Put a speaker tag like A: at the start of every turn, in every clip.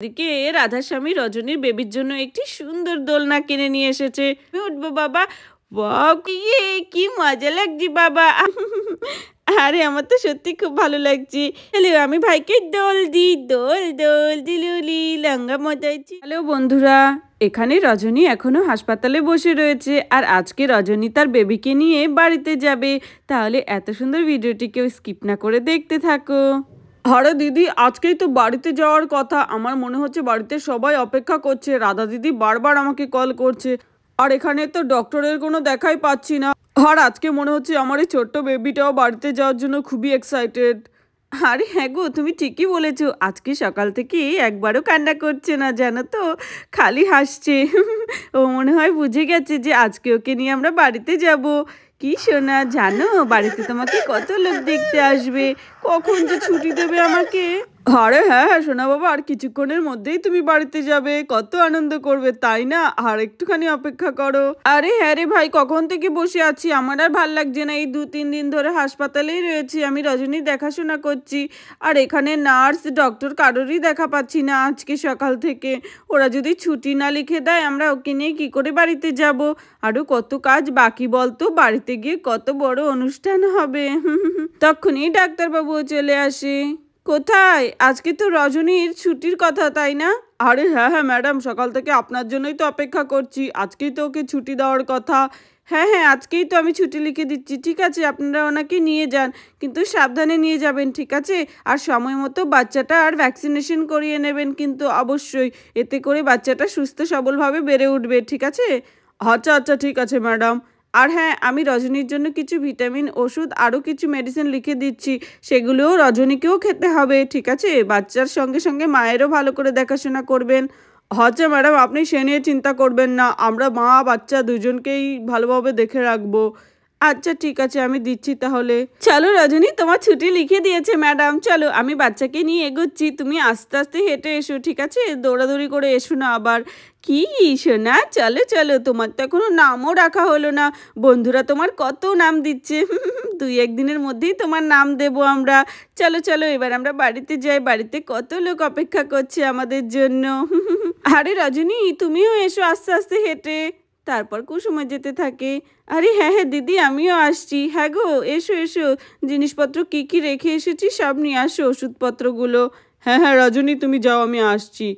A: এদিকে রাধাস্বামী রজনীর বেবির জন্য একটি সুন্দর দোলনা কিনে নিয়ে এসেছে। আমি উঠবো বাবা। ওয়াও, কি মজা লাগছে বাবা। আরে আমার তো সত্যি খুব ভালো লাগছে। হ্যালো, আমি ভাইকে দোল দিলুলি লঙ্গা মজাইছি। হ্যালো বন্ধুরা, এখানে রজনী এখনো হাসপাতালে বসে রয়েছে আর আজকে রজনী তার বেবিকে নিয়ে বাড়িতে যাবে। তাহলে এত সুন্দর ভিডিওটি কেউ স্কিপ না করে দেখতে থাকো। আরে দিদি, আজকেই তো বাড়িতে যাওয়ার কথা। আমার মনে হচ্ছে বাড়িতে সবাই অপেক্ষা করছে। রাধা দিদি বারবার আমাকে কল করছে, আর এখানে তো ডক্টরের কোনো দেখাই পাচ্ছি না। আর আজকে মনে হচ্ছে আমার এই ছোট্ট বেবিটাও বাড়িতে যাওয়ার জন্য খুবই এক্সাইটেড। আরে হ্যাঁ গো, তুমি ঠিকই বলেছো। আজকে সকাল থেকে একবারও কান্না করছে না, জানো তো, খালি হাসছে। ও মনে হয় বুঝে গেছে যে আজকে ওকে নিয়ে আমরা বাড়িতে যাব। কি সোনা, জানো বাড়িতে তোমাকে কত লোক দেখতে আসবে। কখন যে ছুটি দেবে আমাকে। আরে হ্যাঁ সোনা বাবা, আর কিছুক্ষণের মধ্যেই তুমি বাড়িতে যাবে, কত আনন্দ করবে তাই না? আর একটুখানি অপেক্ষা করো। আরে হ্যাঁ রে ভাই, কখন থেকে বসে আছি, আমার আর ভাল লাগছে না। এই 2-3 দিন ধরে হাসপাতালেই রয়েছি, আমি রজনী দেখাশোনা করছি। আর এখানে নার্স ডক্টর কারোরই দেখা পাচ্ছি না আজকে সকাল থেকে। ওরা যদি ছুটি না লিখে দেয়, আমরা ওকে নিয়ে কি করে বাড়িতে যাব? আরও কত কাজ বাকি বলতো, বাড়িতে গিয়ে কত বড় অনুষ্ঠান হবে। তখনই ডাক্তারবাবুও চলে আসে। কোথায়? আজকে তো রজনীর ছুটির কথা তাই না? আরে হ্যাঁ হ্যাঁ ম্যাডাম, সকাল থেকে আপনার জন্যই তো অপেক্ষা করছি। আজকেই তো ওকে ছুটি দেওয়ার কথা। হ্যাঁ হ্যাঁ, আজকেই তো আমি ছুটি লিখে দিচ্ছি। ঠিক আছে, আপনারা ওনাকে নিয়ে যান, কিন্তু সাবধানে নিয়ে যাবেন, ঠিক আছে? আর সময় মতো বাচ্চাটা আর ভ্যাকসিনেশন করিয়ে নেবেন কিন্তু অবশ্যই। এতে করে বাচ্চাটা সুস্থ সবলভাবে বেড়ে উঠবে, ঠিক আছে? আচ্ছা আচ্ছা, ঠিক আছে ম্যাডাম। আর হ্যাঁ, আমি রজনীর জন্য কিছু ভিটামিন ওষুধ আরও কিছু মেডিসিন লিখে দিচ্ছি, সেগুলোও রজনীকেও খেতে হবে, ঠিক আছে? বাচ্চার সঙ্গে সঙ্গে মায়েরও ভালো করে দেখাশোনা করবেন। আচ্ছা ম্যাডাম, আপনি সে নিয়ে চিন্তা করবেন না, আমরা মা বাচ্চা দুজনকেই ভালোভাবে দেখে রাখবো। আচ্ছা ঠিক আছে, আমি দিচ্ছি তাহলে। চলো রজনী, তোমার ছুটি লিখে দিয়েছে ম্যাডাম। চলো, আমি বাচ্চাকে নিয়ে এগোচ্ছি, তুমি আস্তে আস্তে হেঁটে এসো, ঠিক আছে? দৌড়াদৌড়ি করে এসো না আবার। কি শোনা, চলো চলো, তোমার তো এখনো নামও রাখা হলো না। বন্ধুরা তোমার কত নাম দিচ্ছে। 2-1 দিনের মধ্যেই তোমার নাম দেবো আমরা। চলো চলো, এবার আমরা বাড়িতে যাই। বাড়িতে কত লোক অপেক্ষা করছে আমাদের জন্য। আরে রজনী, তুমিও এসো আস্তে আস্তে হেঁটে। তারপর কুসুমা যেতে থাকে। আরে হ্যাঁ হ্যাঁ দিদি, আমিও আসছি। হ্যাঁ গো, এসো এসো, জিনিসপত্র কি কি রেখে এসেছি সব নিয়ে আসো, ওষুধপত্রগুলো। হ্যাঁ হ্যাঁ রজনী, তুমি যাও, আমি আসছি।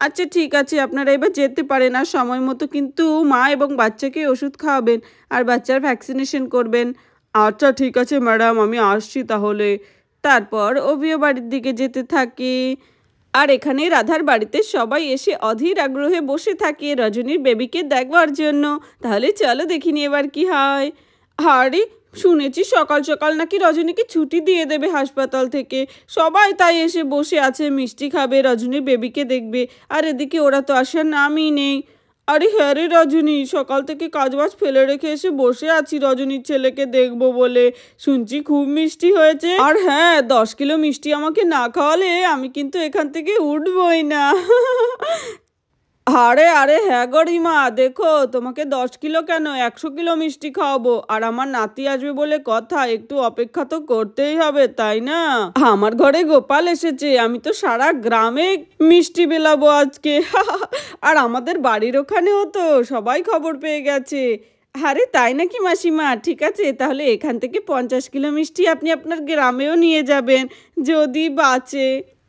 A: আচ্ছা ঠিক আছে, আপনারা এবার যেতে পারেন। আর সময় মতো কিন্তু মা এবং বাচ্চাকে ওষুধ খাওয়াবেন আর বাচ্চার ভ্যাকসিনেশন করবেন। আচ্ছা ঠিক আছে ম্যাডাম, আমি আসছি তাহলে। তারপর অভিও বাড়ির দিকে যেতে থাকে। আর এখানে রাধার বাড়িতে সবাই এসে অধীর আগ্রহে বসে থাকে রজনীর বেবিকে দেখবার জন্য। তাহলে চলো দেখিনি এবার কি হয়। আরে শুনেছি সকাল সকাল নাকি রজনীকে ছুটি দিয়ে দেবে হাসপাতাল থেকে। সবাই তাই এসে বসে আছে, মিষ্টি খাবে, রজনীর বেবিকে দেখবে। আর এদিকে ওরা তো আসার নামই নেই। আরে হ্যাঁ রে রজনী, সকাল থেকে কাজবাজ ফেলে রেখে এসে বসে আছি রজনীর ছেলেকে দেখবো বলে। শুনছি খুব মিষ্টি হয়েছে। আর হ্যাঁ, 10 কিলো মিষ্টি আমাকে না খাওয়ালে আমি কিন্তু এখান থেকে উঠবই না। আরে আরে হ্যাঁ গরিমা, দেখো তোমাকে 10 কিলো কেন, 100 কিলো মিষ্টি খাওয়াবো। আর আমার নাতি আসবে বলে কথা, একটু অপেক্ষা তো করতেই হবে তাই না? আমার ঘরে গোপাল এসেছে, আমি তো সারা গ্রামে মিষ্টি বিলাবো আজকে। আর আমাদের বাড়ির ওখানেও তো সবাই খবর পেয়ে গেছে। আরে তাই নাকি মাসিমা? ঠিক আছে, তাহলে এখান থেকে 50 কিলো মিষ্টি আপনি আপনার গ্রামেও নিয়ে যাবেন যদি বাঁচে।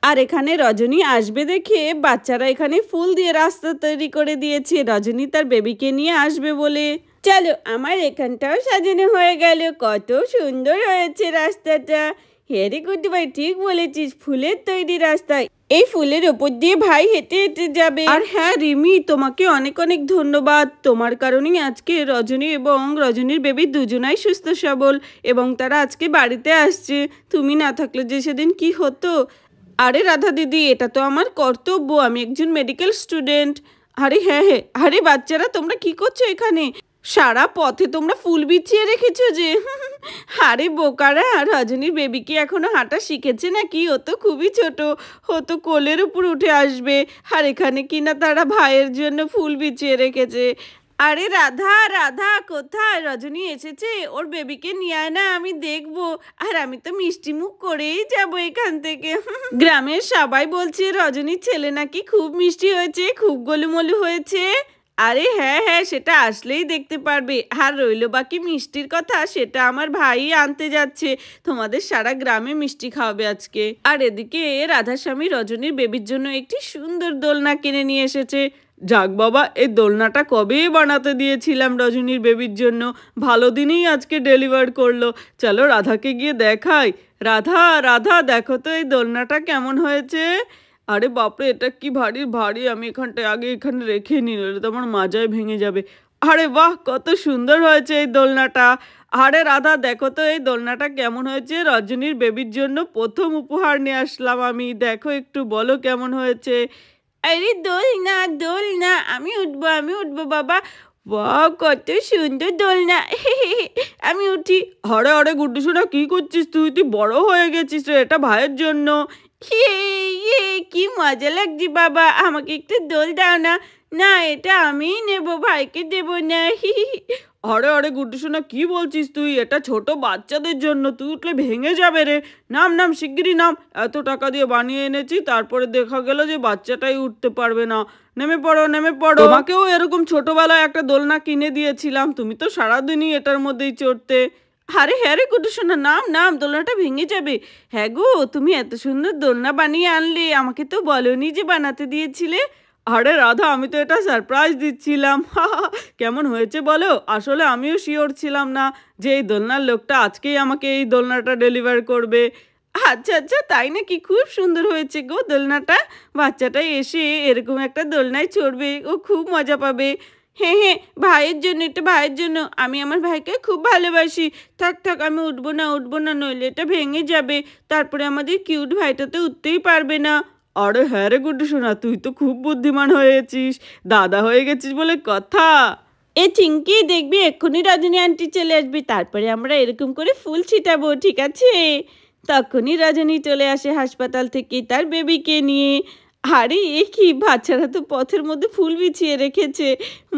A: আর এখানে রজনী আসবে দেখে বাচ্চারা এখানে ফুল দিয়ে রাস্তা তৈরি করে দিয়েছে রজনী তার বেবিকে নিয়ে আসবে বলে। চলো, আমার এখানটাও সাজানো হয়ে গেল, কত সুন্দর হয়েছে রাস্তাটা। হেরে গুড ভাই, ঠিক বলেছিস, ফুলের তৈরি রাস্তায় এই ফুলের ওপর দিয়ে ভাই হেঁটে হেঁটে যাবে। আর হ্যাঁ রিমি, তোমাকে অনেক অনেক ধন্যবাদ। তোমার কারণেই আজকে রজনী এবং রজনীর বেবি দুজনাই সুস্থ সবল এবং তারা আজকে বাড়িতে আসছে। তুমি না থাকলে যে সেদিন কি হতো। আরে রাধা দিদি, এটা তো আমার কর্তব্য, আমি একজন মেডিকেল স্টুডেন্ট। আরে হ্যাঁ হ্যাঁ, আরে বাচ্চারা তোমরা কি করছো এখানে? সারা পথে তোমরা ফুল বিছিয়ে রেখেছো যে। আরে বোকারা, রজনীর বেবি কি এখনো হাঁটা শিখেছে নাকি? ও তো খুবই ছোট, ও তো কোলের উপর উঠে আসবে। আর এখানে কিনা তারা ভাইয়ের জন্য ফুল বিছিয়ে রেখেছে। আরে রাধা রাধা কোথায়? রজনী এসেছে, ওর বেবিকে নিয়ে আয় না, আমি দেখবো। আর আমি তো মিষ্টি মুখ করেই যাবো এখান থেকে। গ্রামের সবাই বলছে রজনীর ছেলে নাকি খুব মিষ্টি হয়েছে, খুব গোলুমলু হয়েছে। আরে হ্যাঁ হ্যাঁ, সেটা আসলেই দেখতে পারবে। আর রইল বাকি মিষ্টির কথা, সেটা আমার ভাই আনতে যাচ্ছে। তোমাদের সারা গ্রামে মিষ্টি খাওয়াবে আজকে। আর এদিকে রাধাস্বামী রজনীর বেবির জন্য একটি সুন্দর দোলনা কিনে নিয়ে এসেছে। যাক বাবা, এই দোলনাটা কবে বানাতে দিয়েছিলাম রজনীর বেবির জন্য, ভালো দিনেই আজকে ডেলিভার করলো। চলো রাধাকে গিয়ে দেখাই। রাধা রাধা, দেখো তো এই দোলনাটা কেমন হয়েছে। আরে বাপরে, এটা কি ভারী ভারী, আমি এখানটায় আগে এখানে রেখে নিলে তো আমার মাজায় ভেঙে যাবে। আরে বাহ, কত সুন্দর হয়েছে এই দোলনাটা। আরে রাধা দেখো তো এই দোলনাটা কেমন হয়েছে, রজনীর বেবির জন্য প্রথম উপহার নিয়ে আসলাম আমি, দেখো একটু বলো কেমন হয়েছে। আরে দোলনা দোলনা, আমি উঠবো বাবা। বাহ, কত সুন্দর দোলনা। আমি উঠি। আরে আরে গুড্ডু সোনা, কি করছিস তুই? তুই বড় হয়ে গেছিস রে, এটা ভাইয়ের জন্য। কি মজা লাগছে বাবা, আমাকে একটু দোল দাও না। না, এটা আমিই নেব, ভাইকে দেব না। আরে আরে গুড্ডু সোনা, কি বলছিস তুই? এটা ছোট বাচ্চাদের জন্য, তুই উঠলে ভেঙে যাবে রে। নাম নাম, শিগগিরই নাম। এত টাকা দিয়ে বানিয়ে এনেছি, তারপরে দেখা গেল যে বাচ্চাটাই উঠতে পারবে না। নেমে পড়ো নেমে পড়ো। তোমাকেও এরকম ছোটবেলায় একটা দোলনা কিনে দিয়েছিলাম, তুমি তো সারাদিনই এটার মধ্যেই চড়তে। আরে হ্যাঁ রে কুটু সোনা, নাম নাম, দোলনাটা ভেঙে যাবে। হ্যাঁ গো, তুমি এত সুন্দর দোলনা বানিয়ে আনলে, আমাকে তো বলোনি যে বানাতে দিয়েছিলে। আরে রাধা, আমি তো এটা সারপ্রাইজ দিচ্ছিলাম। কেমন হয়েছে বলো? আসলে আমিও শিওর ছিলাম না যে এই দোলনার লোকটা আজকেই আমাকে এই দোলনাটা ডেলিভার করবে। আচ্ছা আচ্ছা, তাই নাকি? খুব সুন্দর হয়েছে গো দোলনাটা। বাচ্চাটা এসে এরকম একটা দোলনায় চড়বে, ও খুব মজা পাবে। হ্যাঁ হ্যাঁ, ভাইয়ের জন্য, এটা ভাইয়ের জন্য। আমি আমার ভাইকে খুব ভালোবাসি। থাক থাক, আমি উঠবো না, নইলে এটা ভেঙে যাবে। তারপরে আমাদের কিউট ভাইটা তো উঠতেই পারবে না। আরে হ্যাঁ রে গুড্ডু সোনা, তুই তো খুব বুদ্ধিমান হয়েছিস, দাদা হয়ে গেছিস বলে কথা। এ চিঙ্কি, দেখবি এক্ষুনি রজনী আন্টি চলে আসবে, তারপরে আমরা এরকম করে ফুল ছিটাবো, ঠিক আছে? তখনই রজনী চলে আসে হাসপাতাল থেকে তার বেবিকে নিয়ে। আরে এ কি, বাচ্চারা তো পথের মধ্যে ফুল বিছিয়ে রেখেছে,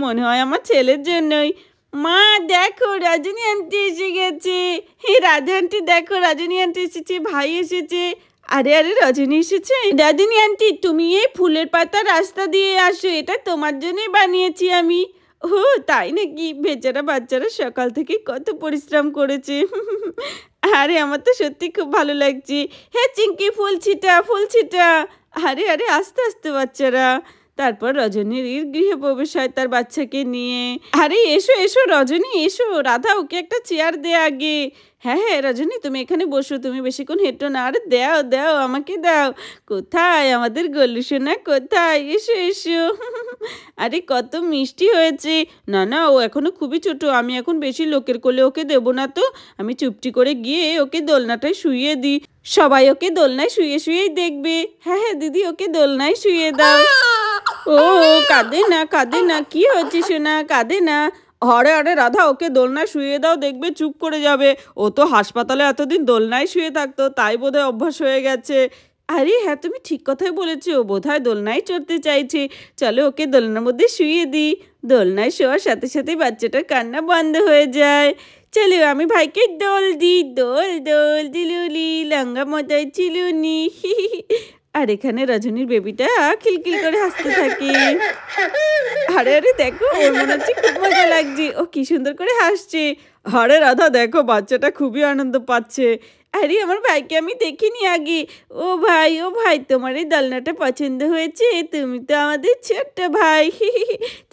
A: মনে হয় আমার ছেলের জন্যই। মা দেখো, রজনী আন্টি এসে গেছে। হে রাধা আন্টি দেখো, রজনী আন্টি এসেছে, ভাই এসেছে। আরে আরে, রজনী এসেছে। রজনী আন্টি, তুমি এই ফুলের পাতা রাস্তা দিয়ে আসো, এটা তোমার জন্যই বানিয়েছি আমি। ও তাই নাকি? বেচারা বাচ্চারা সকাল থেকে কত পরিশ্রম করেছে। আরে আমার তো সত্যি খুব ভালো লাগছে। হ্যাঁ চিঙ্কি, ফুল ছিটা ফুল ছিটা। আরে আরে, আস্তে আস্তে বাচ্চারা। তারপর রজনীর গৃহে প্রবেশ হয় তার বাচ্চাকে নিয়ে। আরে এসো এসো রজনী, এসো। রাধা, ওকে একটা চেয়ার দে আগে। হ্যাঁ হ্যাঁ রজনী, তুমি এখানে বসো, তুমি বেশিক্ষণ হেঁটো না। আরে দাও দাও, আমাকে দাও। কোথায় আমাদের গল্লু সোনা, কোথায়? এসো এসো। আরে কত মিষ্টি হয়েছে। না না, ও এখনো খুবই ছোট, আমি এখন বেশি লোকের কোলে ওকে দেবো না তো। আমি চুপটি করে গিয়ে ওকে দোলনাটায় শুইয়ে দিই, সবাই ওকে দোলনায় শুয়ে শুয়েই দেখবে। হ্যাঁ হ্যাঁ দিদি, ওকে দোলনায় শুয়ে দাও। ও কাঁদে না কাঁদে না, কি হচ্ছে সোনা, কাঁদে না। আরে আরে রাধা, ওকে দোলনায় শুয়ে দাও, দেখবে চুপ করে যাবে। ও তো হাসপাতালে এতদিন দোলনায় শুয়ে থাকতো, তাই বোধহয় অভ্যাস হয়ে গেছে। আরে হ্যাঁ, তুমি ঠিক কথাই বলেছো, ও বোধহয় দোলনায় চড়তে চাইছে। চলো ওকে দোলনার মধ্যে শুয়ে দিই। দোলনায় শোয়ার সাথে সাথে বাচ্চাটার কান্না বন্ধ হয়ে যায়। চলো আমি ভাইকে দোল দিই, দোল দোল দিলুলি, লঙ্গা মজায় চিলুনি। আর এখানে রজনীর বেবিটা খিলখিল করে হাসতে থাকে। আরে আরে দেখো, ওর মনে হচ্ছে খুব মজা লাগছে, ও কি সুন্দর করে হাসছে। আরে রাধা দেখো, বাচ্চাটা খুবই আনন্দ পাচ্ছে। আরে আমার ভাইকে আমি দেখিনি আগে। ও ভাই ও ভাই, তোমার এই দোলনাটা পছন্দ হয়েছে? তুমি তো আমাদের ছোট্ট ভাই।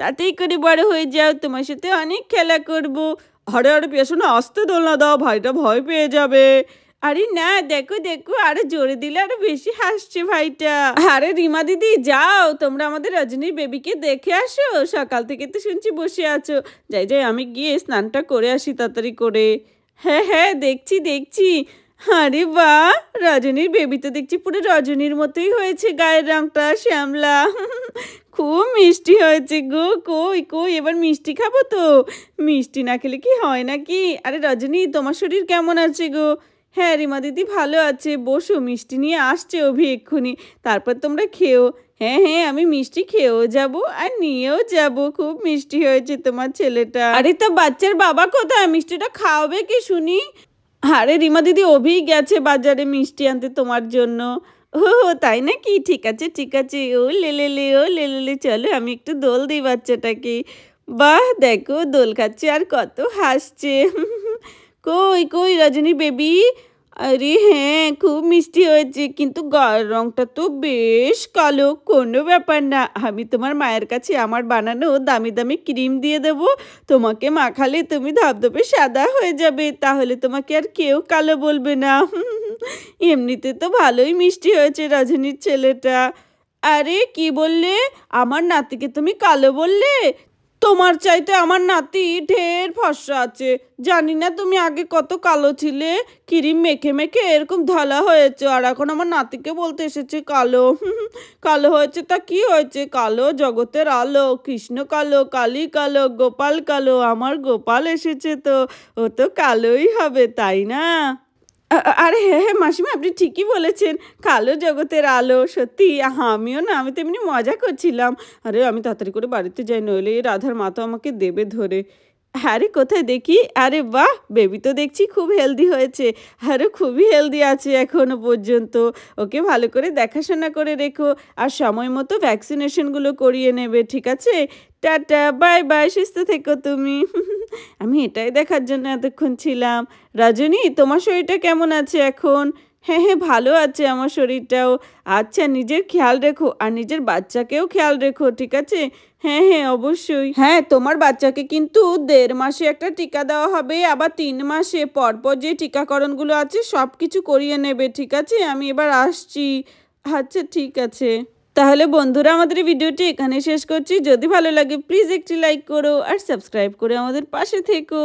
A: তাতেই করে বড় হয়ে যাও, তোমার সাথে অনেক খেলা করব। আরে আরে পেছনে না, আস্তে দোলনা দাও, ভাইটা ভয় পেয়ে যাবে। আরে না, দেখো দেখো, আরো জোরে দিলে আরো বেশি হাসছে ভাইটা। আরে রিমা দিদি, যাও তোমরা আমাদের রজনীর বেবিকে দেখে আসো, সকাল থেকে তো শুনছি বসে আছো। যাই যাই, আমি গিয়ে স্নানটা করে আসি তাড়াতাড়ি করে। হ্যাঁ হ্যাঁ, দেখছি দেখছি। আরে বাহ, রজনীর বেবি তো দেখছি পুরো রজনীর মতোই হয়েছে, গায়ের রংটা শ্যামলা। খুব মিষ্টি হয়েছে গো। কই কই, এবার মিষ্টি খাবো তো। মিষ্টি না খেলে কি হয় নাকি? আরে রজনী, তোমার শরীর কেমন আছে গো? হ্যাঁ রিমা দিদি ভালো আছে, বসো, মিষ্টি নিয়ে আসছে অভি এক্ষুনি, তারপর তোমরা খেও। হ্যাঁ হ্যাঁ, আমি মিষ্টি খেয়েও যাব আর নিয়েও যাব। খুব মিষ্টি হয়েছে তোমার ছেলেটা। আরে তা বাচ্চার বাবা কোথায়? মিষ্টিটা খাওয়াবে কি শুনি? আরে রিমা দিদি অভি গেছে বাজারে মিষ্টি আনতে তোমার জন্য। ও তাই নাকি? ঠিক আছে ঠিক আছে। ও লেলেলে ও লেলেলে, চলো আমি একটু দোল দিই বাচ্চাটাকে। বাহ দেখো দোল খাচ্ছে আর কত হাসছে। কই কই রজনী বেবি? আরে হ্যাঁ, খুব মিষ্টি হয়েছে কিন্তু গায়ের রংটা তো বেশ কালো। কোনো ব্যাপার না, আমি তোমার মায়ের কাছে আমার বানানো দামি দামি ক্রিম দিয়ে দেব। তোমাকে মাখালে তুমি ধবধবে সাদা হয়ে যাবে, তাহলে তোমাকে আর কেউ কালো বলবে না। এমনিতে তো ভালোই মিষ্টি হয়েছে রজনীর ছেলেটা। আরে কি বললে? আমার নাতিকে তুমি কালো বললে? তোমার চাইতে আমার নাতি ঢের ফর্সা আছে। জানি না তুমি আগে কত কালো ছিলে, ক্রিম মেখে মেখে এরকম ধলা হয়েছে, আর এখন আমার নাতিকে বলতে এসেছে কালো। কালো হয়েছে তা কি হয়েছে? কালো জগতের আলো, কৃষ্ণ কালো, কালী কালো, গোপাল কালো। আমার গোপাল এসেছে তো, ও তো কালোই হবে তাই না? আরে হ্যাঁ হ্যাঁ মাসিমা, আপনি ঠিকই বলেছেন, কালো জগতের আলো। সত্যি আমিও না, আমি তো এমনি মজা করছিলাম। আরে আমি তাড়াতাড়ি করে বাড়িতে যাই, নইলে এই রাধার মা তো আমাকে দেবে ধরে। আরে কোথায় দেখি? আরে বাহ, বেবি তো দেখছি খুব হেলদি হয়েছে। আরে খুবই হেলদি আছে এখনো পর্যন্ত। ওকে ভালো করে দেখাশোনা করে রেখো, আর সময় মতো ভ্যাকসিনেশনগুলো করিয়ে নেবে, ঠিক আছে? টাটা বাই বাই, সুস্থ থেকো তুমি। আমি এটাই দেখার জন্য এতক্ষণ ছিলাম। রজনী, তোমার শরীরটা কেমন আছে এখন? হ্যাঁ হ্যাঁ, ভালো আছে আমার শরীরটাও। আচ্ছা, নিজের খেয়াল রেখো আর নিজের বাচ্চাকেও খেয়াল রেখো, ঠিক আছে? হ্যাঁ হ্যাঁ অবশ্যই। হ্যাঁ, তোমার বাচ্চাকে কিন্তু 1.5 মাসে একটা টিকা দেওয়া হবে, আবার 3 মাসে পরপর যে টিকাকরণগুলো আছে সব কিছু করিয়ে নেবে, ঠিক আছে? আমি এবার আসছি। আচ্ছা ঠিক আছে। তাহলে বন্ধুরা, আমাদের এই ভিডিওটি এখানে শেষ করছি। যদি ভালো লাগে প্লিজ একটি লাইক করো আর সাবস্ক্রাইব করে আমাদের পাশে থেকো।